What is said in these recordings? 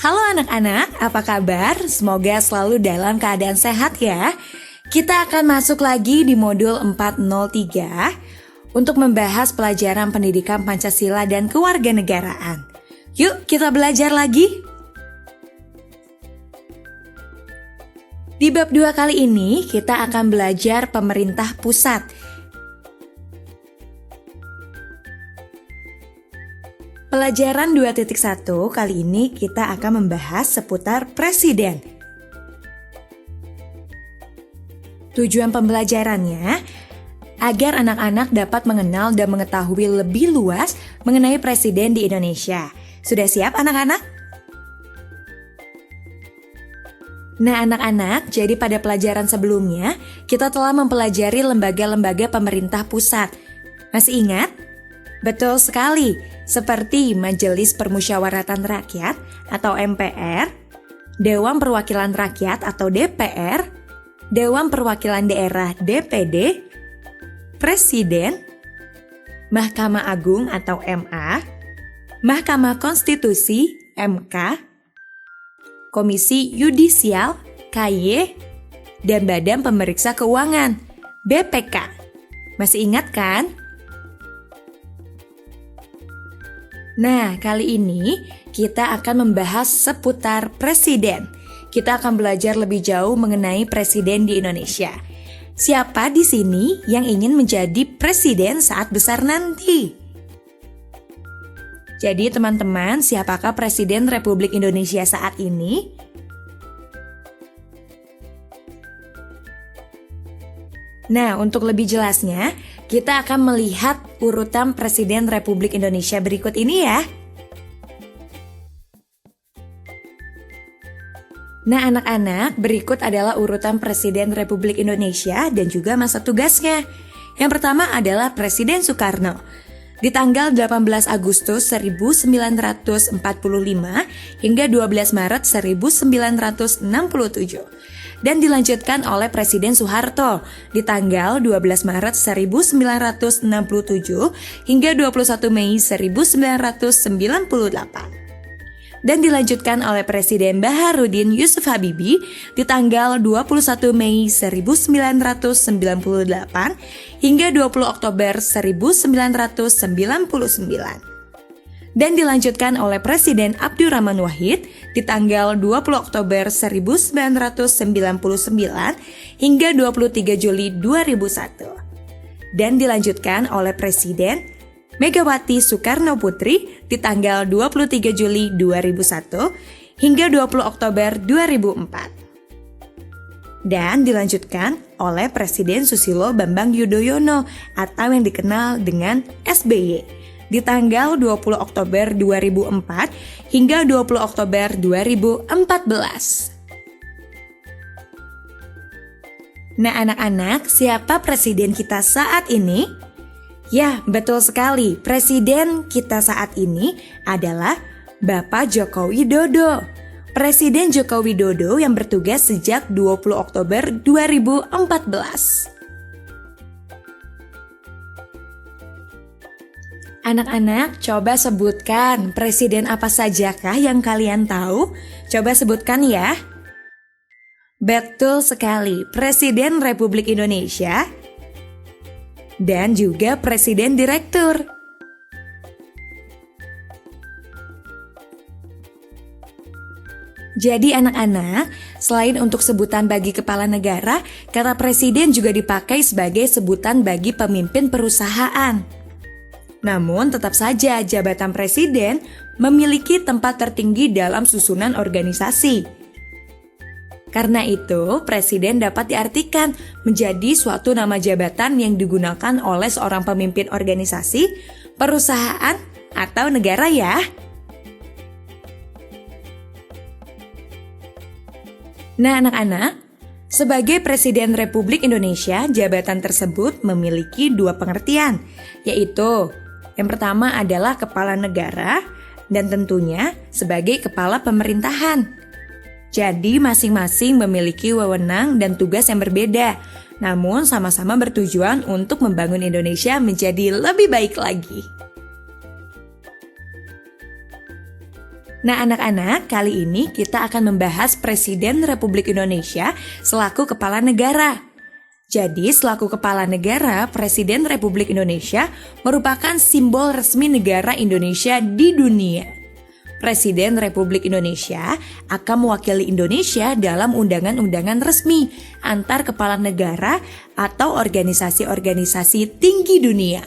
Halo anak-anak, apa kabar? Semoga selalu dalam keadaan sehat ya. Kita akan masuk lagi di modul 403 untuk membahas pelajaran pendidikan Pancasila dan kewarganegaraan. Yuk kita belajar lagi. Di bab 2 kali ini kita akan belajar pemerintah pusat. Pelajaran 2.1 kali ini kita akan membahas seputar presiden. Tujuan pembelajarannya agar anak-anak dapat mengenal dan mengetahui lebih luas mengenai presiden di Indonesia. Sudah siap anak-anak? Nah anak-anak, jadi pada pelajaran sebelumnya kita telah mempelajari lembaga-lembaga pemerintah pusat. Masih ingat? Betul sekali, seperti Majelis Permusyawaratan Rakyat atau MPR, Dewan Perwakilan Rakyat atau DPR, Dewan Perwakilan Daerah DPD, Presiden, Mahkamah Agung atau MA, Mahkamah Konstitusi MK, Komisi Yudisial KY, dan Badan Pemeriksa Keuangan BPK. Masih ingat kan? Nah, kali ini kita akan membahas seputar presiden. Kita akan belajar lebih jauh mengenai presiden di Indonesia. Siapa di sini yang ingin menjadi presiden saat besar nanti? Jadi teman-teman, siapakah presiden Republik Indonesia saat ini? Nah, untuk lebih jelasnya, kita akan melihat urutan Presiden Republik Indonesia berikut ini ya. Nah, anak-anak, berikut adalah urutan Presiden Republik Indonesia dan juga masa tugasnya. Yang pertama adalah Presiden Soekarno. Di tanggal 18 Agustus 1945 hingga 12 Maret 1967. Dan dilanjutkan oleh Presiden Soeharto di tanggal 12 Maret 1967 hingga 21 Mei 1998. Dan dilanjutkan oleh Presiden Baharudin Yusuf Habibie di tanggal 21 Mei 1998 hingga 20 Oktober 1999. Dan dilanjutkan oleh Presiden Abdurrahman Wahid di tanggal 20 Oktober 1999 hingga 23 Juli 2001. Dan dilanjutkan oleh Presiden Megawati Soekarno Putri di tanggal 23 Juli 2001 hingga 20 Oktober 2004. Dan dilanjutkan oleh Presiden Susilo Bambang Yudhoyono atau yang dikenal dengan SBY di tanggal 20 Oktober 2004 hingga 20 Oktober 2014. Nah anak-anak, siapa presiden kita saat ini? Ya, betul sekali. Presiden kita saat ini adalah Bapak Joko Widodo. Presiden Joko Widodo yang bertugas sejak 20 Oktober 2014. Anak-anak, coba sebutkan presiden apa sajakah yang kalian tahu? Coba sebutkan ya. Betul sekali, Presiden Republik Indonesia dan juga Presiden Direktur. Jadi anak-anak, selain untuk sebutan bagi kepala negara, kata presiden juga dipakai sebagai sebutan bagi pemimpin perusahaan. Namun tetap saja jabatan presiden memiliki tempat tertinggi dalam susunan organisasi. Karena itu, presiden dapat diartikan menjadi suatu nama jabatan yang digunakan oleh seorang pemimpin organisasi, perusahaan, atau negara ya. Nah anak-anak, sebagai Presiden Republik Indonesia, jabatan tersebut memiliki dua pengertian, yaitu yang pertama adalah kepala negara dan tentunya sebagai kepala pemerintahan. Jadi masing-masing memiliki wewenang dan tugas yang berbeda, namun sama-sama bertujuan untuk membangun Indonesia menjadi lebih baik lagi. Nah anak-anak, kali ini kita akan membahas Presiden Republik Indonesia selaku kepala negara. Jadi selaku kepala negara, Presiden Republik Indonesia merupakan simbol resmi negara Indonesia di dunia. Presiden Republik Indonesia akan mewakili Indonesia dalam undangan-undangan resmi antar kepala negara atau organisasi-organisasi tinggi dunia.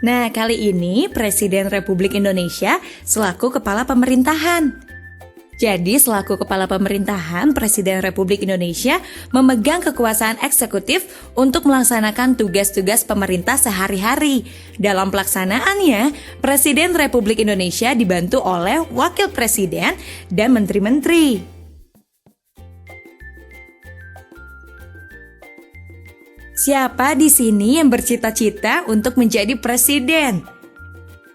Nah, kali ini Presiden Republik Indonesia selaku kepala pemerintahan. Jadi, selaku kepala pemerintahan, Presiden Republik Indonesia memegang kekuasaan eksekutif untuk melaksanakan tugas-tugas pemerintah sehari-hari. Dalam pelaksanaannya, Presiden Republik Indonesia dibantu oleh Wakil Presiden dan Menteri-Menteri. Siapa di sini yang bercita-cita untuk menjadi presiden?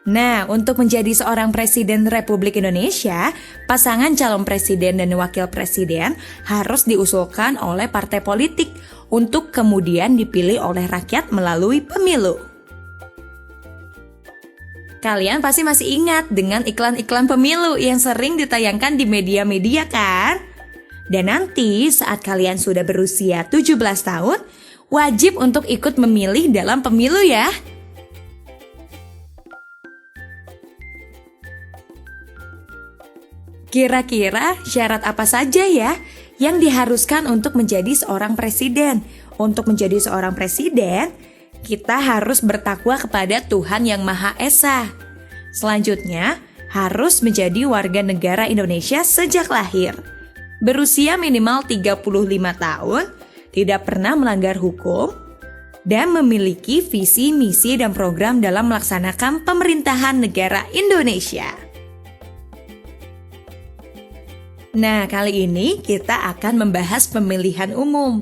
Nah, untuk menjadi seorang presiden Republik Indonesia, pasangan calon presiden dan wakil presiden harus diusulkan oleh partai politik untuk kemudian dipilih oleh rakyat melalui pemilu. Kalian pasti masih ingat dengan iklan-iklan pemilu yang sering ditayangkan di media-media kan? Dan nanti saat kalian sudah berusia 17 tahun, wajib untuk ikut memilih dalam pemilu ya. Kira-kira syarat apa saja ya yang diharuskan untuk menjadi seorang presiden? Untuk menjadi seorang presiden, kita harus bertakwa kepada Tuhan Yang Maha Esa. Selanjutnya, harus menjadi warga negara Indonesia sejak lahir. Berusia minimal 35 tahun, tidak pernah melanggar hukum, dan memiliki visi, misi, dan program dalam melaksanakan pemerintahan negara Indonesia. Nah, kali ini kita akan membahas pemilihan umum.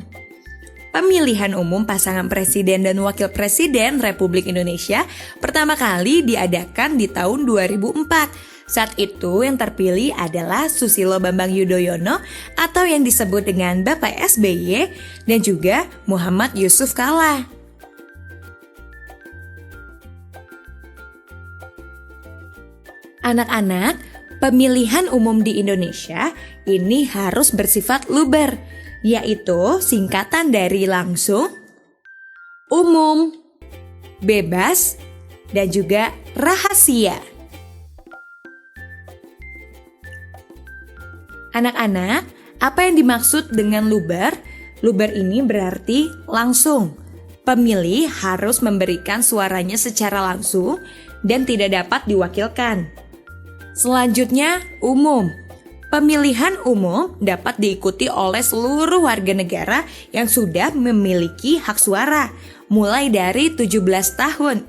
Pemilihan umum pasangan presiden dan wakil presiden Republik Indonesia pertama kali diadakan di tahun 2004. Saat itu yang terpilih adalah Susilo Bambang Yudhoyono atau yang disebut dengan Bapak SBY dan juga Muhammad Yusuf Kalla. Anak-anak, pemilihan umum di Indonesia ini harus bersifat luber, yaitu singkatan dari langsung, umum, bebas, dan juga rahasia. Anak-anak, apa yang dimaksud dengan luber? Luber ini berarti langsung. Pemilih harus memberikan suaranya secara langsung dan tidak dapat diwakilkan. Selanjutnya, umum. Pemilihan umum dapat diikuti oleh seluruh warga negara yang sudah memiliki hak suara, mulai dari 17 tahun.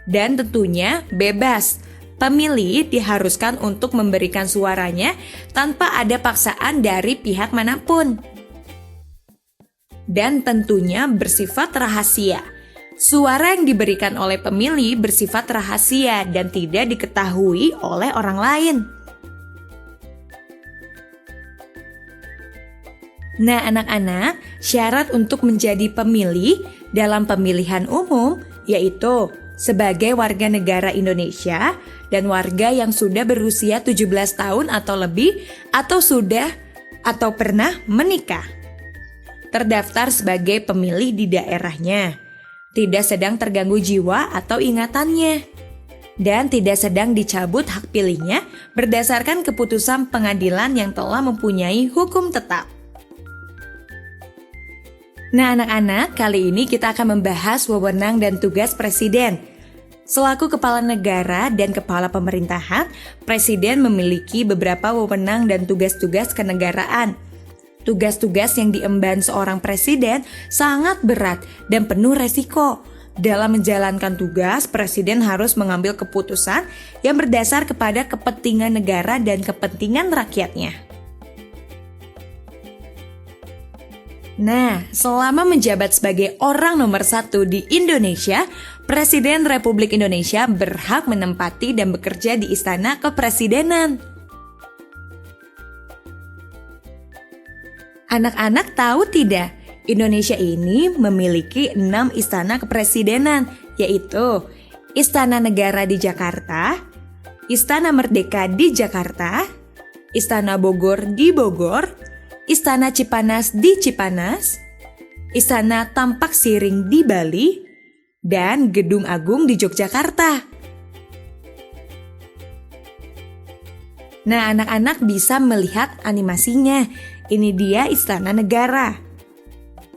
Dan tentunya bebas. Pemilih diharuskan untuk memberikan suaranya tanpa ada paksaan dari pihak manapun. Dan tentunya bersifat rahasia. Suara yang diberikan oleh pemilih bersifat rahasia dan tidak diketahui oleh orang lain. Nah, anak-anak, syarat untuk menjadi pemilih dalam pemilihan umum yaitu sebagai warga negara Indonesia dan warga yang sudah berusia 17 tahun atau lebih atau sudah atau pernah menikah. Terdaftar sebagai pemilih di daerahnya, tidak sedang terganggu jiwa atau ingatannya, dan tidak sedang dicabut hak pilihnya berdasarkan keputusan pengadilan yang telah mempunyai hukum tetap. Nah anak-anak, kali ini kita akan membahas wewenang dan tugas presiden. Selaku kepala negara dan kepala pemerintahan, presiden memiliki beberapa wewenang dan tugas-tugas kenegaraan. Tugas-tugas yang diemban seorang presiden sangat berat dan penuh resiko. Dalam menjalankan tugas, presiden harus mengambil keputusan yang berdasar kepada kepentingan negara dan kepentingan rakyatnya. Nah, selama menjabat sebagai orang nomor 1 di Indonesia, Presiden Republik Indonesia berhak menempati dan bekerja di Istana Kepresidenan. Anak-anak tahu tidak, Indonesia ini memiliki 6 istana kepresidenan, yaitu Istana Negara di Jakarta, Istana Merdeka di Jakarta, Istana Bogor di Bogor, Istana Cipanas di Cipanas, Istana Tampak Siring di Bali, dan Gedung Agung di Yogyakarta. Nah, anak-anak bisa melihat animasinya. Ini dia Istana Negara.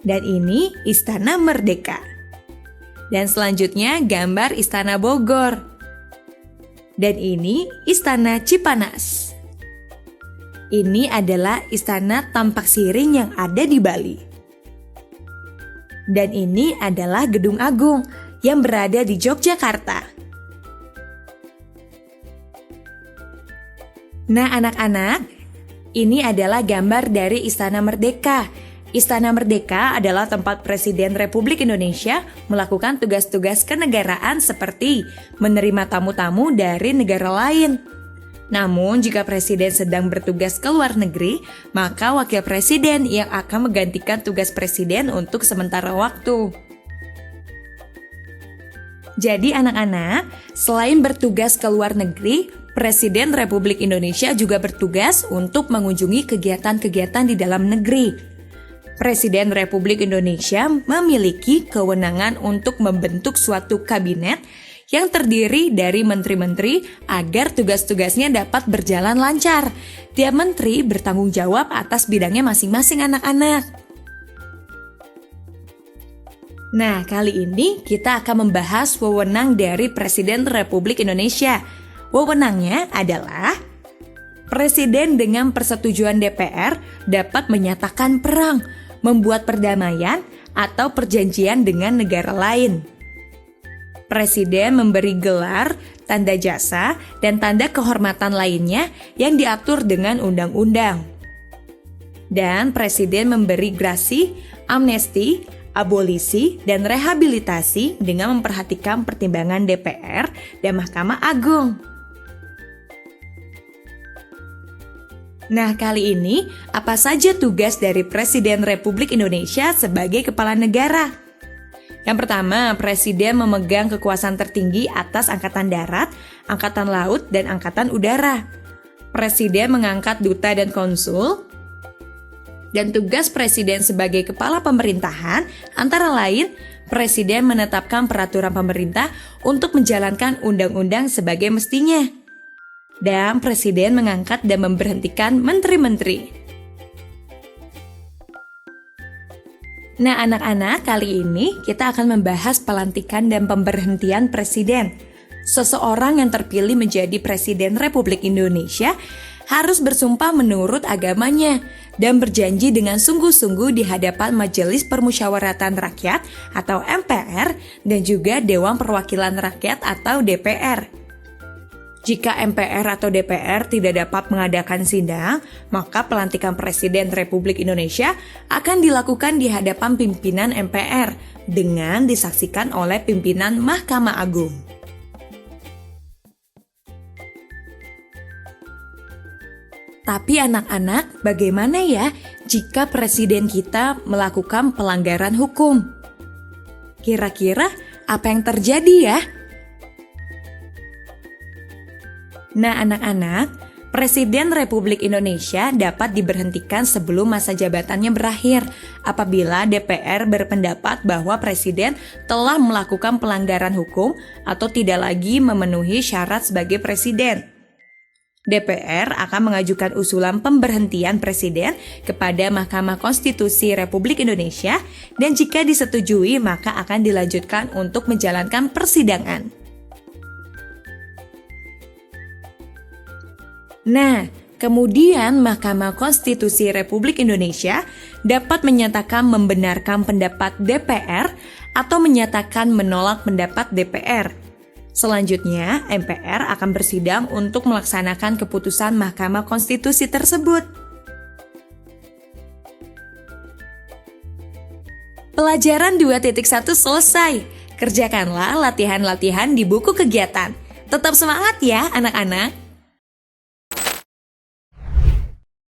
Dan ini Istana Merdeka. Dan selanjutnya gambar Istana Bogor. Dan ini Istana Cipanas. Ini adalah Istana Tampak Siring yang ada di Bali. Dan ini adalah Gedung Agung yang berada di Yogyakarta. Nah, anak-anak, ini adalah gambar dari Istana Merdeka. Istana Merdeka adalah tempat Presiden Republik Indonesia melakukan tugas-tugas kenegaraan seperti menerima tamu-tamu dari negara lain. Namun, jika Presiden sedang bertugas ke luar negeri, maka Wakil Presiden yang akan menggantikan tugas Presiden untuk sementara waktu. Jadi anak-anak, selain bertugas ke luar negeri, Presiden Republik Indonesia juga bertugas untuk mengunjungi kegiatan-kegiatan di dalam negeri. Presiden Republik Indonesia memiliki kewenangan untuk membentuk suatu kabinet yang terdiri dari menteri-menteri agar tugas-tugasnya dapat berjalan lancar. Tiap menteri bertanggung jawab atas bidangnya masing-masing anak-anak. Nah, kali ini kita akan membahas wewenang dari Presiden Republik Indonesia. Wewenangnya adalah Presiden dengan persetujuan DPR dapat menyatakan perang, membuat perdamaian, atau perjanjian dengan negara lain. Presiden memberi gelar, tanda jasa, dan tanda kehormatan lainnya yang diatur dengan undang-undang. Dan Presiden memberi grasi, amnesti, abolisi, dan rehabilitasi dengan memperhatikan pertimbangan DPR dan Mahkamah Agung. Nah, kali ini apa saja tugas dari Presiden Republik Indonesia sebagai kepala negara? Yang pertama, Presiden memegang kekuasaan tertinggi atas Angkatan Darat, Angkatan Laut, dan Angkatan Udara. Presiden mengangkat duta dan konsul. Dan tugas Presiden sebagai kepala pemerintahan antara lain, Presiden menetapkan peraturan pemerintah untuk menjalankan undang-undang sebagai mestinya. Dan Presiden mengangkat dan memberhentikan menteri-menteri. Nah, anak-anak, kali ini kita akan membahas pelantikan dan pemberhentian Presiden. Seseorang yang terpilih menjadi Presiden Republik Indonesia harus bersumpah menurut agamanya dan berjanji dengan sungguh-sungguh di hadapan Majelis Permusyawaratan Rakyat atau MPR dan juga Dewan Perwakilan Rakyat atau DPR. Jika MPR atau DPR tidak dapat mengadakan sidang, maka pelantikan Presiden Republik Indonesia akan dilakukan di hadapan pimpinan MPR dengan disaksikan oleh pimpinan Mahkamah Agung. Tapi anak-anak, bagaimana ya jika Presiden kita melakukan pelanggaran hukum? Kira-kira apa yang terjadi ya? Nah, anak-anak, Presiden Republik Indonesia dapat diberhentikan sebelum masa jabatannya berakhir apabila DPR berpendapat bahwa Presiden telah melakukan pelanggaran hukum atau tidak lagi memenuhi syarat sebagai Presiden. DPR akan mengajukan usulan pemberhentian Presiden kepada Mahkamah Konstitusi Republik Indonesia dan jika disetujui maka akan dilanjutkan untuk menjalankan persidangan. Nah, kemudian Mahkamah Konstitusi Republik Indonesia dapat menyatakan membenarkan pendapat DPR atau menyatakan menolak pendapat DPR. Selanjutnya, MPR akan bersidang untuk melaksanakan keputusan Mahkamah Konstitusi tersebut. Pelajaran 2.1 selesai. Kerjakanlah latihan-latihan di buku kegiatan. Tetap semangat ya anak-anak.